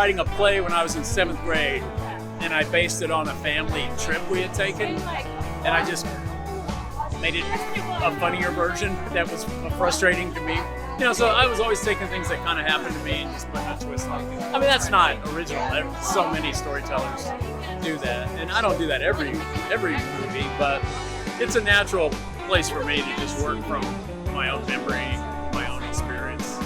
writing a play when I was in 7th grade, and I based it on a family trip we had taken, and I just made it a funnier version that was frustrating to me. So I was always taking things that kind of happened to me and just putting a twist on it. I mean, that's not original. So many storytellers do that, and I don't do that every movie, but it's a natural place for me to just work from my own memory, my own experience.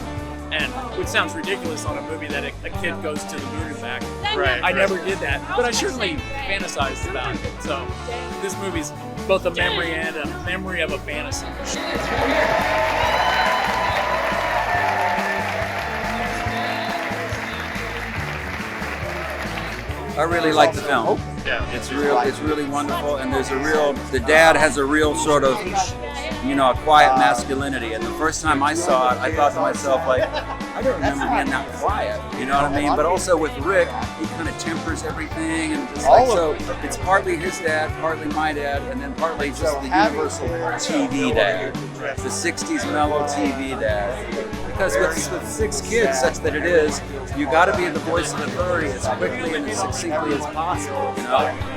And which sounds ridiculous on a movie that a kid goes to the moon and back. Right. I never did that, but I certainly fantasized about it. So this movie's both a memory and a memory of a fantasy. I really like the film. Yeah. It's really wonderful, and the dad has a real sort of, a quiet masculinity. And the first time I saw it, I thought to myself, like, I don't remember being that quiet, you know what I mean? But also with Rick, he kind of tempers everything, and just like, so it's partly his dad, partly my dad, and then partly just the universal TV dad, the 60s mellow TV dad. Because with 6 kids, such that it is, you got to be the voice of authority as quickly and as succinctly as possible,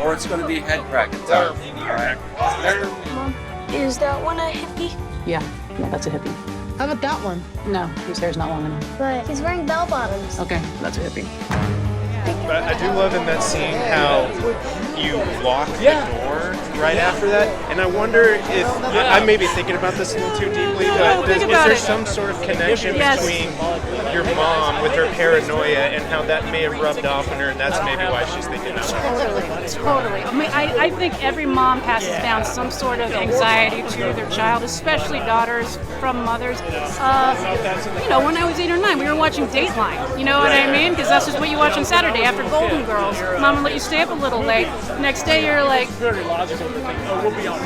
or it's going to be head-cracking time. Is that one a hippie? Yeah, that's a hippie. How about that one? No, his hair's not long enough. But he's wearing bell bottoms. Okay, that's a hippie. But I do love in that scene how you lock the door right after that, and I wonder if I may be thinking about this a little too deeply, but is there some sort of connection between your mom with her paranoia and how that may have rubbed off on her, and that's maybe why she's thinking that? Totally. I mean, I think every mom passes down some sort of anxiety to their child, especially daughters from mothers. When I was 8 or 9, we were watching Dateline. You know what I mean? Because that's just what you watch on Saturday after Golden Girls. Mom would let you stay up a little late. Next day you're like, Very logical to think, we'll be on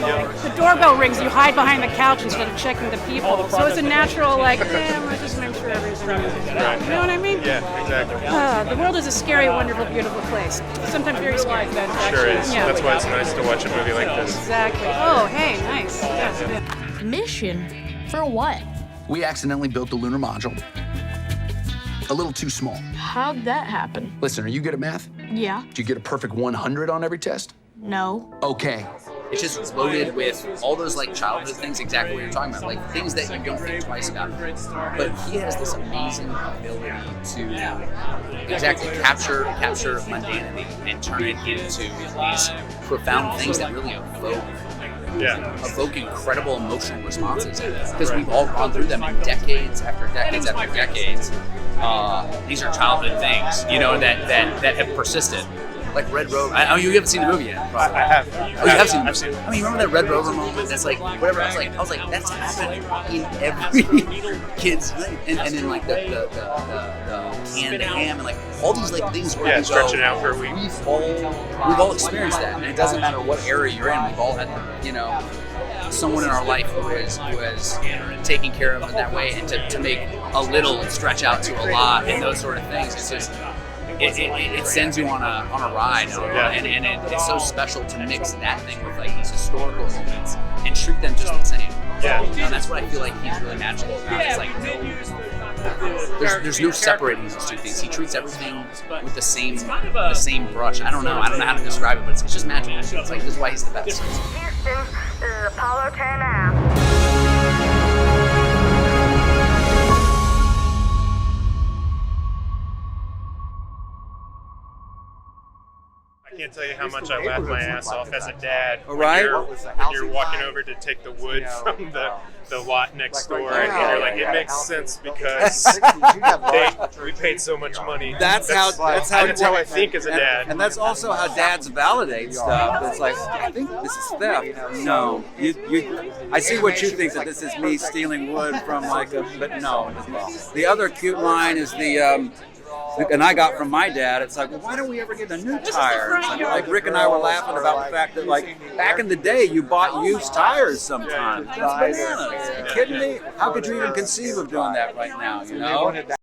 the doorbell rings, you hide behind the couch instead of checking the people. So it's a natural, like, let's just make sure everything's right. You know what I mean? Yeah, exactly. The world is a scary, wonderful, beautiful place. Sometimes very scary. Sure is. Yeah. That's why it's nice to watch a movie like this. Exactly. Oh, hey, nice. Yeah. Mission? For what? We accidentally built the lunar module. A little too small. How'd that happen? Listen, are you good at math? Yeah. Did you get a perfect 100 on every test? No. Okay. It's just loaded with all those like childhood things, exactly what you're talking about, like things that you don't think twice about. But he has this amazing ability to exactly capture mundanity and turn it into these profound things that really evoke incredible emotional responses. Because we've all gone through them in decades after decades after decades. These are childhood things, that have persisted. Like Red Rover. You haven't seen the movie yet. Probably. I have. Oh, you have seen it? I've seen it. I mean, remember that Red Rover moment? That's like, whatever. I was like, that's happening in every kid's, and then like the canned ham and like all these like things where stretching out for a week. We've all experienced that, and it doesn't matter what era you're in. We've all had, someone in our life who has taken care of it that way, and to make a little stretch out to a lot and those sort of things. It's just. It sends you on a ride, and it's so special to mix that thing with like these historical moments and treat them just the same. Yeah, and that's what I feel like he's really magical about. It's like there's no separating these two things. He treats everything with the same brush. I don't know how to describe it, but it's just magical. It's like this is why he's the best. Houston, this is Apollo 10 app. I can't tell you how much I laughed my ass off as a dad when Right. you're walking over to take the wood from the lot next door, and you're like, it makes sense because we paid so much money. That's how I think as a dad. And that's also how dads validate stuff. It's like, I think this is theft. No, I see what you think, that this is me stealing wood from but no. The other cute line is and I got from my dad, it's like, well, why don't we ever get a new tire? Like Rick and I were laughing about the fact that, like, back in the day, you bought used tires sometimes. That's bananas. Are you kidding me? How could you even conceive of doing that right now,